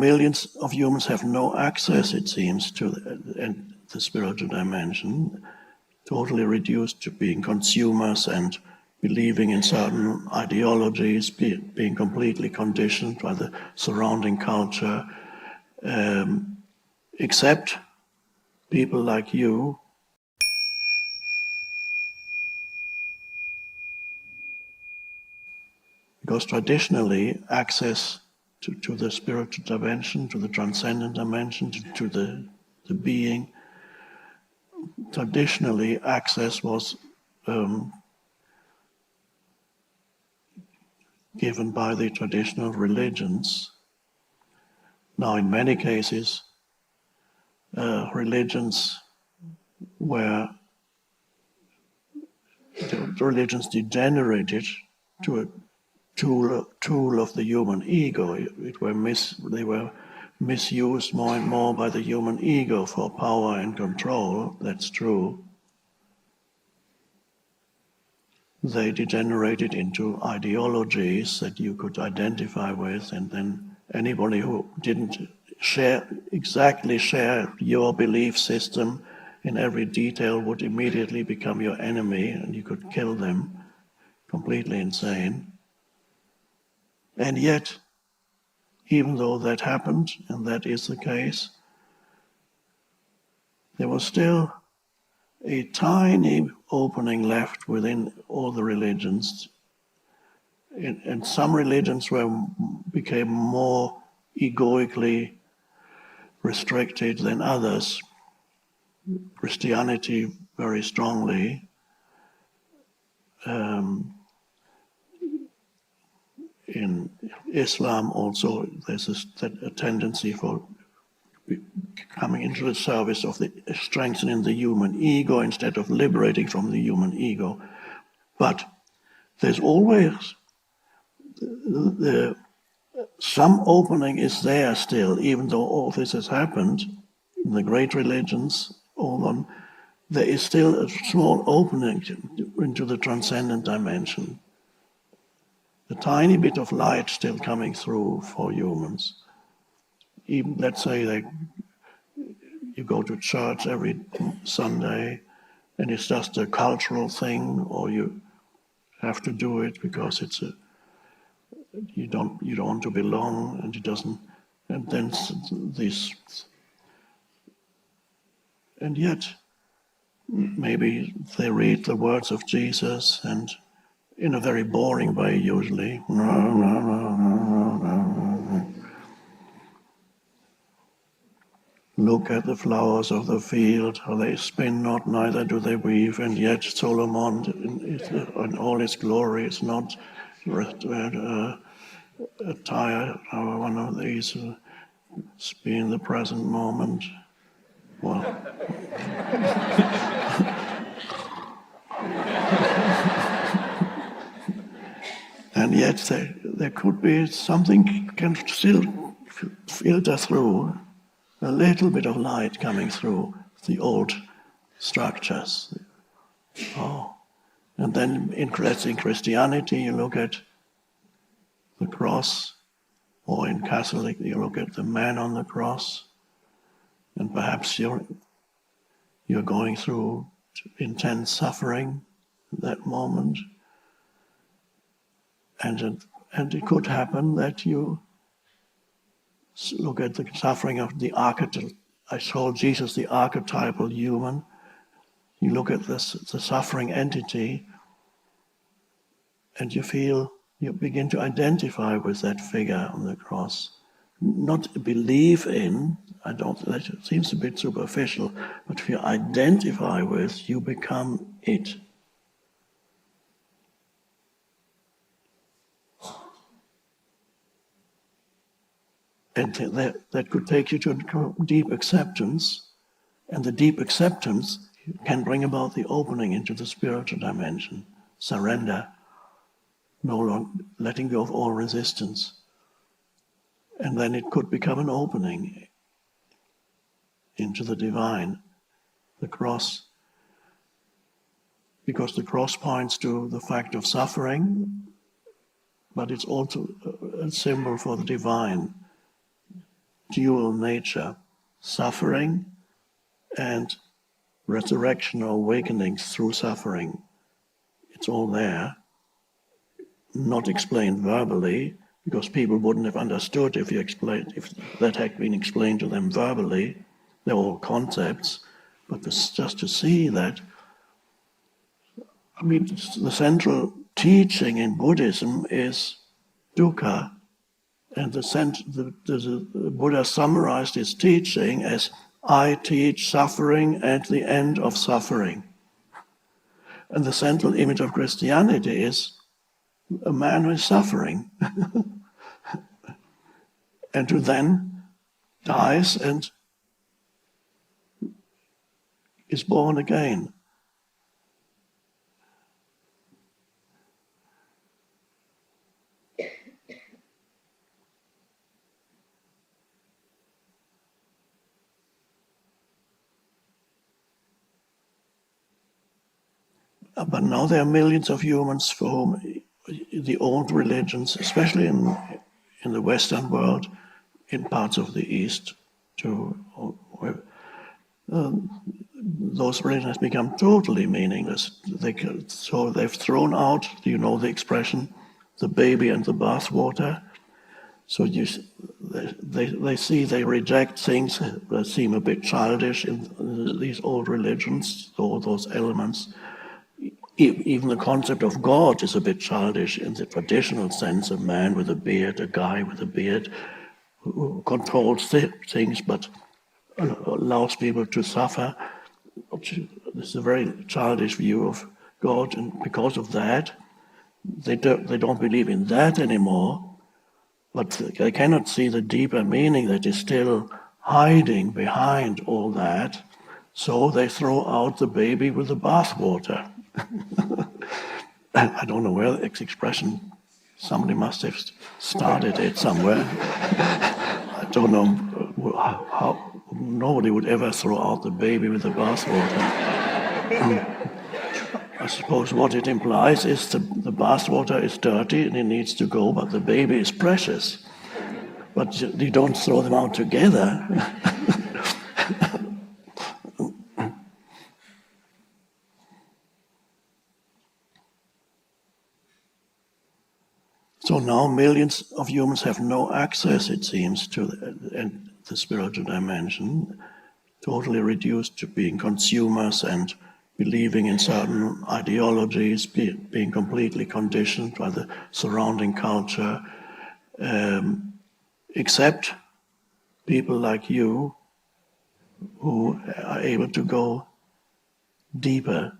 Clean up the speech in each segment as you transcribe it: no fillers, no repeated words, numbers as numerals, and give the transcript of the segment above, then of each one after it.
millions of humans have no access, it seems, to the spiritual dimension, totally reduced to being consumers and believing in certain ideologies, being completely conditioned by the surrounding culture, except people like you. Because traditionally, access to the spiritual dimension, to the transcendent dimension, to the being, traditionally access was given by the traditional religions. Now, in many cases, religions degenerated to a tool of the human ego. They were misused more and more by the human ego for power and control. That's true. They degenerated into ideologies that you could identify with, and then anybody who didn't exactly share your belief system in every detail would immediately become your enemy, and you could kill them. Completely insane. And yet, even though that happened, and that is the case, there was still a tiny opening left within all the religions. And some religions became more egoically restricted than others. Christianity very strongly. In Islam also, there's a tendency for coming into the service of strengthening the human ego instead of liberating from the human ego. But there's always some opening is there still, even though all this has happened in the great religions, there is still a small opening into the transcendent dimension. A tiny bit of light still coming through for humans. Even, let's say, you go to church every Sunday and it's just a cultural thing, or you have to do it because you don't want to belong, and it doesn't, and then this, and yet maybe they read the words of Jesus, and in a very boring way usually. Look at the flowers of the field, how they spin not, neither do they weave, and yet Solomon, in all his glory, is not attired, one of these, be in the present moment. Well, and yet there could be something can still filter through, a little bit of light coming through the old structures. Oh, and then in Christianity, you look at the cross, or in Catholic, you look at the man on the cross, and perhaps you're going through intense suffering at that moment, and it could happen that you look at the suffering of the archetypal. I call Jesus the archetypal human. You look at the suffering entity, and you begin to identify with that figure on the cross. Not believe in, that seems a bit superficial, but if you identify with, you become it. And that could take you to a deep acceptance, and the deep acceptance can bring about the opening into the spiritual dimension, surrender, no longer letting go of all resistance. And then it could become an opening into the divine, the cross, because the cross points to the fact of suffering, but it's also a symbol for the divine. dual nature, suffering and resurrection or awakenings through suffering. It's all there, not explained verbally, because people wouldn't have understood if that had been explained to them verbally. They're all concepts, but just to see that, I mean, the central teaching in Buddhism is dukkha, and the Buddha summarized his teaching as, I teach suffering at the end of suffering. And the central image of Christianity is a man who is suffering and who then dies and is born again. But now there are millions of humans for whom the old religions, especially in the Western world, in parts of the East, those religions become totally meaningless. So they've thrown out, the expression, the baby and the bathwater. So they reject things that seem a bit childish in these old religions, all those elements. Even the concept of God is a bit childish in the traditional sense, a man with a beard, a guy with a beard, who controls things but allows people to suffer. This is a very childish view of God, and because of that, they don't believe in that anymore, but they cannot see the deeper meaning that is still hiding behind all that, so they throw out the baby with the bathwater. I don't know where the expression, somebody must have started it somewhere. I don't know how nobody would ever throw out the baby with the bathwater. I suppose what it implies is the bathwater is dirty and it needs to go, but the baby is precious. But you don't throw them out together. So now millions of humans have no access, it seems, to the spiritual dimension, totally reduced to being consumers and believing in certain ideologies, being completely conditioned by the surrounding culture, except people like you who are able to go deeper.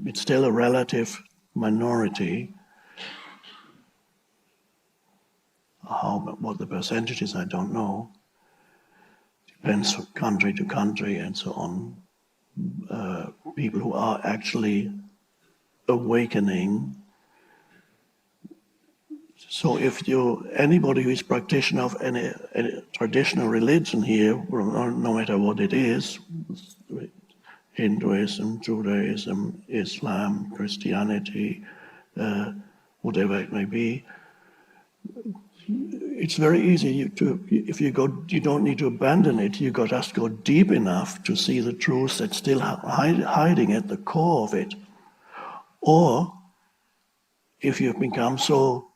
It's still a relative minority. What the percentage is, I don't know. Depends from country to country and so on. People who are actually awakening. So if anybody who is practitioner of any traditional religion here, no matter what it is, Hinduism, Judaism, Islam, Christianity, whatever it may be, it's very easy if you don't need to abandon it. You just go deep enough to see the truth that's still hiding at the core of it. Or if you've become so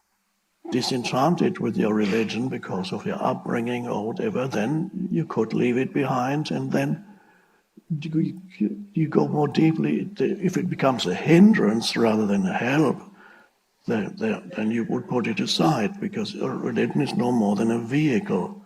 disenchanted with your religion because of your upbringing or whatever, then you could leave it behind, and then you go more deeply. If it becomes a hindrance rather than a help, then you would put it aside, because religion is no more than a vehicle